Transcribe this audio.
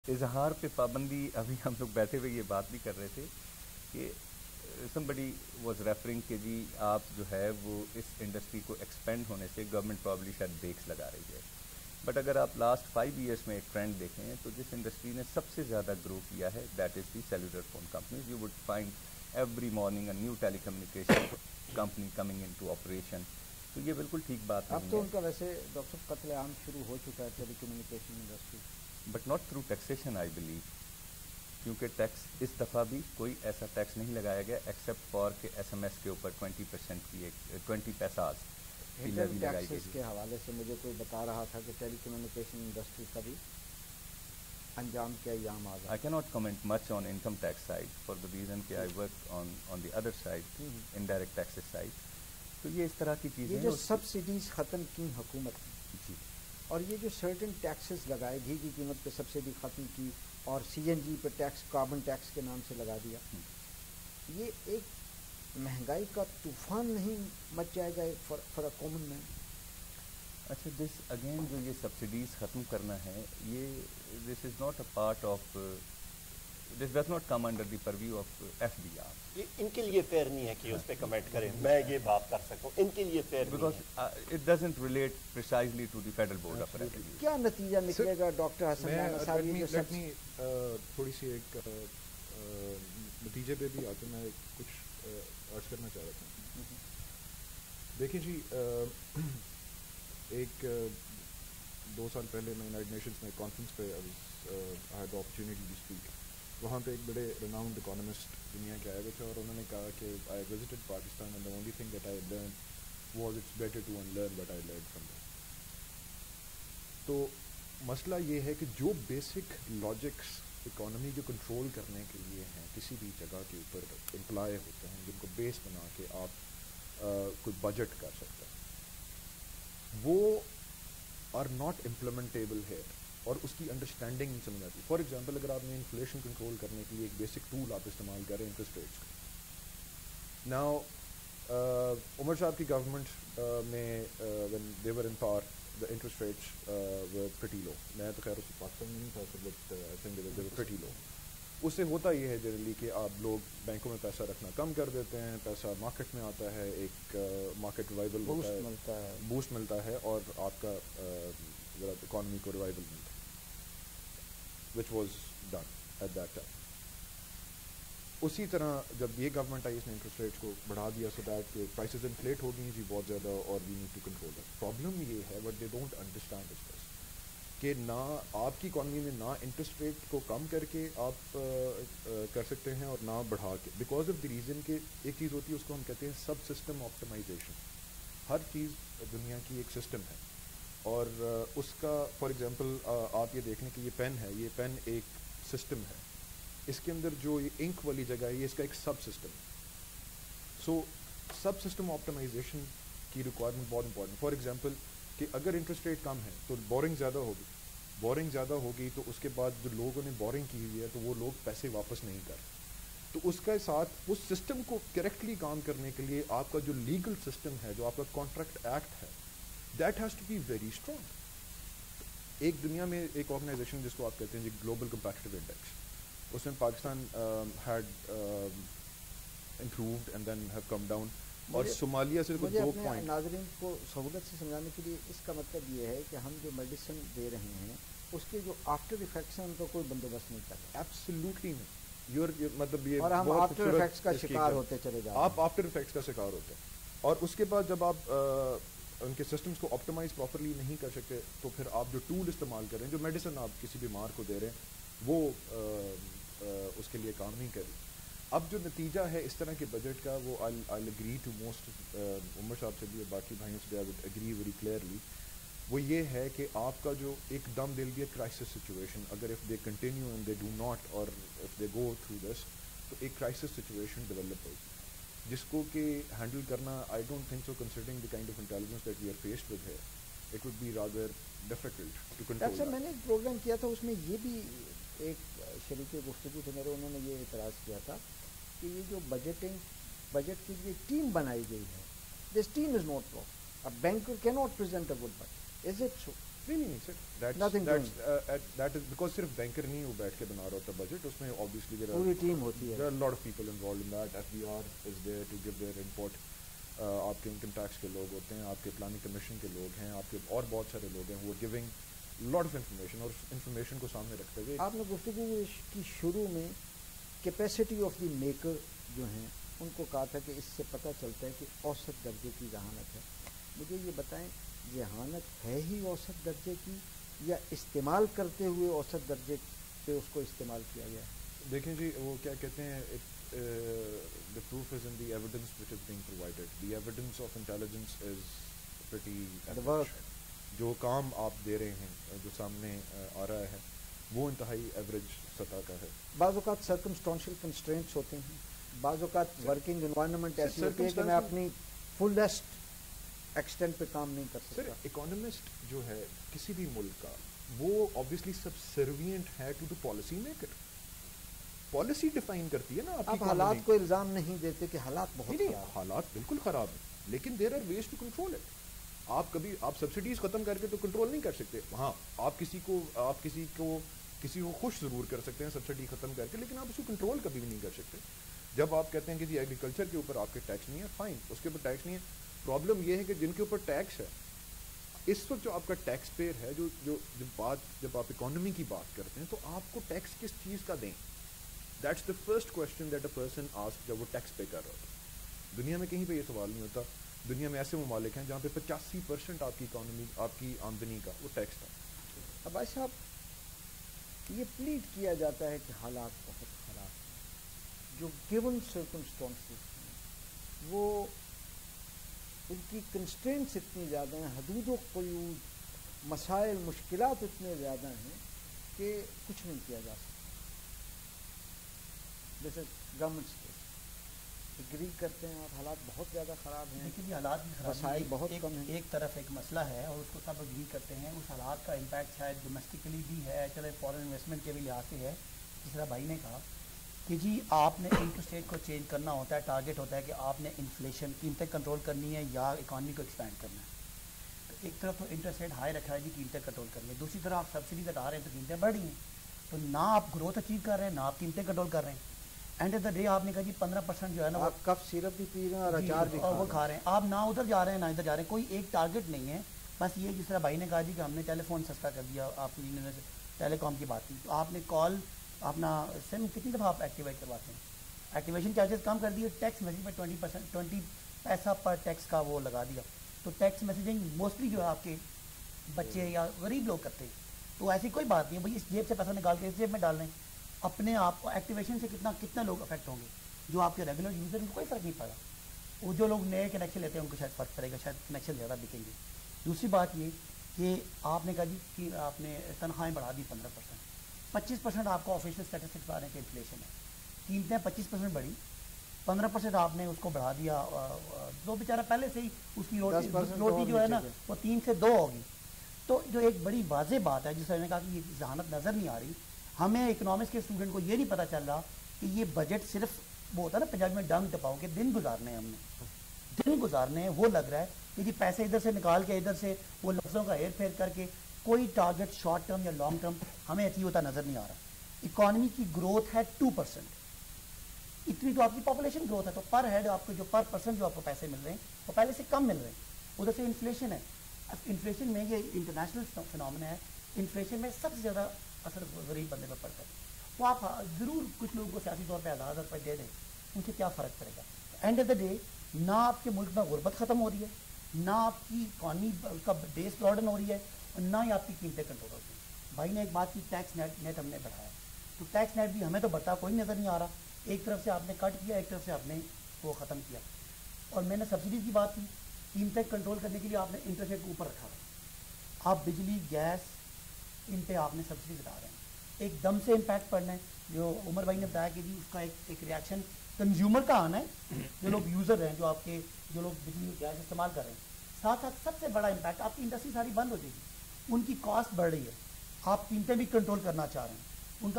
اظہار پہ پابندی، ابھی ہم لوگ بیٹھے ہوئے یہ بات بھی کر رہے تھے کہ somebody was referring کہ جی آپ جو ہے وہ اس انڈسٹری کو ایکسپینڈ ہونے سے گورنمنٹ پرابلی شاید بریکس لگا رہی ہے. بٹ اگر آپ لاسٹ 5 ایئرس میں ایک ٹرینڈ دیکھیں تو جس انڈسٹری نے سب سے زیادہ گرو کیا ہے that is the cellular phone companies. You would find every morning a new telecommunication company coming into operation. تو یہ بالکل ٹھیک بات اب نہیں تو ہے. ان کا ویسے ڈاکٹر صاحب قتل عام شروع ہو چکا ہے telecommunication industry. But not through taxation I believe, کیونکہ ٹیکس اس دفعہ بھی کوئی ایسا ٹیکس نہیں لگایا گیا ایکسیپٹ فار کہ ایس ایم ایس کے اوپر 20% کی ایک 20 پیسہ کی لیوی لگائی گئی. ٹیکسز کے حوالے سے مجھے کوئی بتا رہا تھا کہ ٹیلی کمیونیکیشن انڈسٹری کا بھی انجام کیا ایام آ گیا. I cannot comment much on income tax side for the reason کہ I work on the other side, indirect taxes side. تو یہ اس طرح کی چیزیں یہ جو سبسڈیز ختم کی حکومت نے جی، اور یہ جو سرٹن ٹیکسز لگائے، گھی کی قیمت پہ سبسڈی ختم کی اور سی این جی پہ ٹیکس کاربن ٹیکس کے نام سے لگا دیا، یہ ایک مہنگائی کا طوفان نہیں مچ جائے گا فار اے کامن مین؟ اچھا دس اگین جو یہ سبسڈیز ختم کرنا ہے، یہ this is not a part of this does not come under the purview of F D R. ان کے لیے فیئر نہیں ہے کہ اس پہ کمنٹ کریں، میں یہ بات کر سکوں، ان کے لیے فیئر نہیں ہے. Because it doesn't relate precisely to the Federal Board of Revenue. کیا نتیجہ نکلے گا ڈاکٹر حسن رانا صاحب؟ تھوڑی سی ایک نتیجے پہ بھی آتے میں کچھ عرض کرنا چاہ رہا تھا. دیکھیں جی، ایک 2 سال پہلے میں یونائٹڈ نیشنز میں کانفرنس پہ I had the opportunity to speak. وہاں پہ ایک بڑے ریناؤنڈ اکانومسٹ دنیا کے آئے ہوئے تھے اور انہوں نے کہا کہ I visited Pakistan and the only thing that I learned was it's better to unlearn what I learned from them. تو مسئلہ یہ ہے کہ جو بیسک لاجکس اکانومی کو کنٹرول کرنے کے لیے ہیں کسی بھی جگہ کے اوپر امپلائی ہوتے ہیں، جن کو بیس بنا کے آپ کوئی بجٹ کر سکتے ہیں، وہ آر ناٹ امپلیمنٹیبل ہیئر اور اس کی انڈرسٹینڈنگ نہیں سمجھ آتی. فار ایگزامپل اگر آپ نے انفلیشن کنٹرول کرنے کے لیے ایک بیسک ٹول آپ استعمال کر رہے ہیں انٹرسٹ ریٹس کا. ناؤ عمر صاحب کی گورنمنٹ میں when they were in power the interest rates were pretty low. میں تو خیر اس پاکستان میں نہیں تھا but I think they were pretty low. اس سے ہوتا یہ ہے جنرلی کہ آپ لوگ بینکوں میں پیسہ رکھنا کم کر دیتے ہیں، پیسہ مارکیٹ میں آتا ہے، ایک مارکیٹ ریوائول بوسٹ ملتا ہے اور آپ کا اکانومی کو ریوائول ملتا ہے which was done at that time. اسی طرح جب یہ گورنمنٹ آئی اس نے انٹرسٹ ریٹس کو بڑھا دیا سو دیٹ کہ پرائسز انفلیٹ ہو گئی جی بہت زیادہ اور we need to control that. Problem یہ ہے بٹ دے ڈونٹ انڈرسٹینڈ اس کہ نہ آپ کی اکانومی میں نہ انٹرسٹ ریٹ کو کم کر کے آپ کر سکتے ہیں اور نہ بڑھا کے، بیکاز آف دی ریزن کہ ایک چیز ہوتی ہے اس کو ہم کہتے ہیں سب سسٹم آپٹیمائزیشن. ہر چیز دنیا کی ایک سسٹم ہے اور اس کا فار ایگزامپل آپ یہ دیکھ لیں کہ یہ پین ہے، یہ پین ایک سسٹم ہے، اس کے اندر جو یہ انک والی جگہ ہے یہ اس کا ایک سب سسٹم ہے. سو سب سسٹم آپٹیمائزیشن کی ریکوائرمنٹ بہت امپورٹنٹ. فار ایگزامپل کہ اگر انٹرسٹ ریٹ کم ہے تو بورنگ زیادہ ہوگی تو اس کے بعد جو لوگوں نے بورنگ کی ہوئی ہے تو وہ لوگ پیسے واپس نہیں کر. تو اس کے ساتھ اس سسٹم کو کریکٹلی کام کرنے کے لیے آپ کا جو لیگل سسٹم ہے، جو آپ کا کانٹریکٹ ایکٹ ہے، that has to be very strong. ایک دنیا میں ایک آرگنائزیشن جس کو آپ کہتے ہیں جی گلوبل کمپیٹیٹیو انڈیکس، اس میں Pakistan had improved and then have come down اور صومالیہ سے مجھے اپنے ناظرین کو سہولت سے سمجھانے کے لیے اس کا مطلب یہ ہے کہ ہم جو میڈیسن دے رہے ہیں اس کے جو آفٹر ایفیکٹس ہیں ان کا کوئی بندوبست نہیں کرتا. ایبسلیوٹلی نہیں. مطلب یہ اور ہم آفٹر ایفیکٹس کا شکار ہوتے چلے جاتے ہیں. آپ آفٹر ایفیکٹس کا شکار ہوتے ہیں اور اس کے بعد جب آپ ان کے سسٹمز کو آپٹیمائز پراپرلی نہیں کر سکتے تو پھر آپ جو ٹول استعمال کر رہے ہیں، جو میڈیسن آپ کسی بیمار کو دے رہے ہیں، وہ اس کے لیے کام نہیں کر رہی. اب جو نتیجہ ہے اس طرح کے بجٹ کا، وہ I'll agree to most عمر صاحب سے بھی اور باقی بھائیوں سے بھی I would agree very clearly. وہ یہ ہے کہ آپ کا جو ایک دم دل بھی کرائسس سچویشن، اگر if they continue and they do not or if they go through this، تو ایک کرائسس سچویشن ڈیولپ ہوگی جس کو کہ ہینڈل کرنا I don't think so considering the kind of intelligence that we are faced with here. It would be rather difficult to control. Doctor صاحب میں نے ایک پروگرام کیا تھا، اس میں یہ بھی ایک شریک گفتگو تھے میرے، انہوں نے یہ اعتراض کیا تھا کہ یہ جو بجٹ کی لیے ٹیم بنائی گئی ہے، this team is not proper. A banker cannot present a good budget. Is it so? نہیں سر دیٹ از بیکاز صرف بینکر نہیں وہ بیٹھ کے بنا رہا ہوتا بجٹ, اس میں obviously پوری ٹیم ہوتی ہے. there are a lot of people involved in that. FBR is there to give their input. آپ کے انکم ٹیکس کے لوگ ہوتے ہیں, آپ کے پلاننگ کمیشن کے لوگ ہیں, آپ کے اور بہت سارے لوگ ہیں وہ گیونگ لاٹ آف انفارمیشن, اور انفارمیشن کو سامنے رکھتے ہوئے آپ نے گفتگو کی شروع میں کیپیسٹی آف دی میکر جو ہیں ان کو کہا تھا کہ اس سے پتہ چلتا ہے کہ اوسط درجے کی ذہانت ہے. مجھے یہ بتائیں ذہانت ہے ہی اوسط درجے کی یا استعمال کرتے ہوئے اوسط درجے پہ اس کو استعمال کیا گیا ہے؟ دیکھیں جی وہ کیا کہتے ہیں, the proof is in the evidence which is being provided. The evidence of intelligence is pretty average. جو کام آپ دے رہے ہیں جو سامنے آ رہا ہے وہ انتہائی ایوریج سطح کا ہے. بعض اوقات سرکمسٹانشل کنسٹرینٹس ہوتے ہیں, بعض اوقات ورکنگ انوائرمنٹ ایسی ہوتی ہے کہ میں اپنی فلیسٹ ایکسٹینٹ پہ کام نہیں کر سکتا. سر اکانومسٹ جو ہے کسی بھی ملک کا وہ obviously سبسروینٹ ہے to the policy maker. Policy define کرتی ہے نا. آپ حالات کو الزام نہیں دیتے کہ حالات بہت نہیں, حالات بالکل خراب ہیں لیکن there are ways to control it. آپ سبسڈیز ختم کر کے تو کنٹرول نہیں کر سکتے. ہاں آپ کسی کو خوش ضرور کر سکتے ہیں سبسڈی ختم کر کے, لیکن آپ اس کو کنٹرول کبھی بھی نہیں کر سکتے. جب آپ کہتے ہیں کہ جی ایگریکلچر کے اوپر آپ کے ٹیکس نہیں ہے, فائن, اس کے اوپر ٹیکس نہیں ہے. پرابلم یہ ہے کہ جن کے اوپر ٹیکس ہے اس وقت جو آپ کا ٹیکس پیئر ہے, جب آپ اکانومی کی بات کرتے ہیں تو آپ کو ٹیکس کس چیز کا دیں. That's the first question that a person ask جب وہ ٹیکس پے کر رہا ہوتا ہے. دنیا میں کہیں پہ یہ سوال نہیں ہوتا. دنیا میں ایسے ممالک ہیں جہاں پہ 85% آپ کی اکانومی, آپ کی آمدنی کا وہ ٹیکس تھا. اب ایسا یہ پلیٹ کیا جاتا ہے کہ حالات بہت خراب ہیں, جو گیون سرکمسٹانسز ہیں وہ ان کی کنسٹرینٹس اتنی زیادہ ہیں, حدود و قیود, مسائل, مشکلات اتنے زیادہ ہیں کہ کچھ نہیں کیا جا سکتا. جیسے گورنمنٹ اگری کرتے ہیں اور حالات بہت زیادہ خراب ہیں. لیکن یہ حالات بھی خراب, وسائل بہت کم ہیں. ایک طرف ایک مسئلہ ہے اور اس کو سب اگری کرتے ہیں, اس حالات کا امپیکٹ شاید ڈومیسٹکلی بھی ہے, چلے فارن انویسٹمنٹ کے بھی لحاظ سے ہے. جس طرح بھائی نے کہا کہ جی آپ نے انٹرسٹ ریٹ کو چینج کرنا ہوتا ہے, ٹارگیٹ ہوتا ہے کہ آپ نے انفلیشن قیمتیں کنٹرول کرنی ہے یا اکانومی کو ایکسپینڈ کرنا ہے. تو ایک طرف تو انٹرسٹ ریٹ ہائی رکھا ہے جی قیمتیں کنٹرول کرنی ہے, دوسری طرف آپ سبسڈی ہٹا رہے ہیں تو قیمتیں بڑھ رہی ہیں. تو نہ آپ گروتھ اچیو کر رہے ہیں نہ آپ قیمتیں کنٹرول کر رہے ہیں. اینڈ آف دا ڈے آپ نے کہا جی 15% جو ہے نا آپ کف سیرپ بھی پی رہے ہیں اور اچار بھی وہ کھا رہے ہیں. آپ نہ ادھر جا رہے ہیں نہ ادھر جا رہے ہیں, کوئی ایک ٹارگیٹ نہیں ہے. بس یہ جس طرح بھائی نے کہا جی کہ ہم نے ٹیلی فون سستا کر دیا, آپ نے ٹیلی کام کی بات کی, تو آپ نے کال اپنا سم کتنی دفعہ آپ ایکٹیویٹ کرواتے ہیں, ایکٹیویشن چارجز کم کر دیے, ٹیکس میسیج میں 20 پیسہ پر ٹیکس کا وہ لگا دیا. تو ٹیکس میسیجنگ موسٹلی جو ہے آپ کے بچے یا غریب لوگ کرتے ہیں. تو ایسی کوئی بات نہیں ہے بھائی اس جیب سے پیسہ نکال کے اس جیب میں ڈال لیں. اپنے آپ کو ایکٹیویشن سے کتنا لوگ افیکٹ ہوں گے, جو آپ کے ریگولر یوزر ان کو کوئی فرق نہیں پڑا. وہ جو لوگ نئے کنیکشن لیتے ہیں ان کو شاید فرق پڑے گا, شاید کنیکشن زیادہ بکیں گے. دوسری بات یہ کہ آپ نے کہا جی کہ آپ نے تنخواہیں بڑھا دی 15%, 25% آپ کو آفیشیل اسٹیٹسٹکس آ رہے ہیں کہ انفلیشن ہے. قیمتیں 25% بڑھی, 15% آپ نے اس کو بڑھا دیا. تو بیچارہ پہلے سے ہی اس کی روٹی جو ہے نا وہ 3 سے 2 ہوگی. تو جو ایک بڑی واضح بات ہے جس سے میں نے کہا کہ یہ ذہانت نظر نہیں آ رہی. ہمیں اکنامکس کے اسٹوڈنٹ کو یہ نہیں پتہ چل رہا کہ یہ بجٹ صرف وہ ہوتا ہے نا پنجابی میں ڈنگ ٹپاؤ کے دن گزارنے ہیں, ہم نے دن گزارنے ہیں. وہ لگ رہا ہے کہ جی پیسے ادھر سے نکال کے ادھر سے وہ لفظوں کا ہیر پھیر کر کے کوئی ٹارگیٹ شارٹ ٹرم یا لانگ ٹرم ہمیں اچیو ہوتا نظر نہیں آ رہا. اکانومی کی گروتھ ہے 2%, اتنی تو آپ کی پاپولیشن گروتھ ہے, تو پر ہیڈ آپ کو جو پر پرسن جو آپ کو پیسے مل رہے ہیں وہ پہلے سے کم مل رہے ہیں. ادھر سے انفلیشن ہے. انفلیشن میں یہ انٹرنیشنل فنامنا ہے, انفلیشن میں سب سے زیادہ اثر غریب بندے پر پڑتا ہے. وہ آپ ضرور کچھ لوگوں کو سیاسی طور پہ 1000 روپئے دے دیں, ان سے کیا فرق پڑے گا. اینڈ آف دا ڈے نہ آپ کے ملک میں غربت ختم ہو رہی ہے, نہ آپ کی اکانومی کا بیس براڈن ہو رہی ہے, اور نہ ہی آپ کی قیمتیں کنٹرول ہوتی ہیں. بھائی نے ایک بات کی ٹیکس نیٹ ہم نے بڑھایا, تو ٹیکس نیٹ بھی ہمیں تو بڑھتا کوئی نظر نہیں آ رہا. ایک طرف سے آپ نے کٹ کیا, ایک طرف سے آپ نے وہ ختم کیا. اور میں نے سبسڈیز کی بات کی, قیمتیں کنٹرول کرنے کے لیے آپ نے انٹرسٹ ریٹ کو اوپر رکھا ہے. آپ بجلی گیس ان پہ آپ نے سبسڈیز ہٹا رہے ہیں. ایک دم سے امپیکٹ پڑنا ہے. جو عمر بھائی نے بتایا کہ جی اس کا ایک ریئیکشن کنزیومر کا آنا ہے, جو لوگ یوزر ہیں, جو آپ کے جو لوگ بجلی گیس استعمال کر رہے ہیں. ساتھ ساتھ سب سے بڑا امپیکٹ آپ کی انڈسٹری ساری بند ہو جائے گی, ان کی کاسٹ بڑھ رہی ہے, آپ قیمتیں بھی کنٹرول کرنا چاہ رہے ہیں.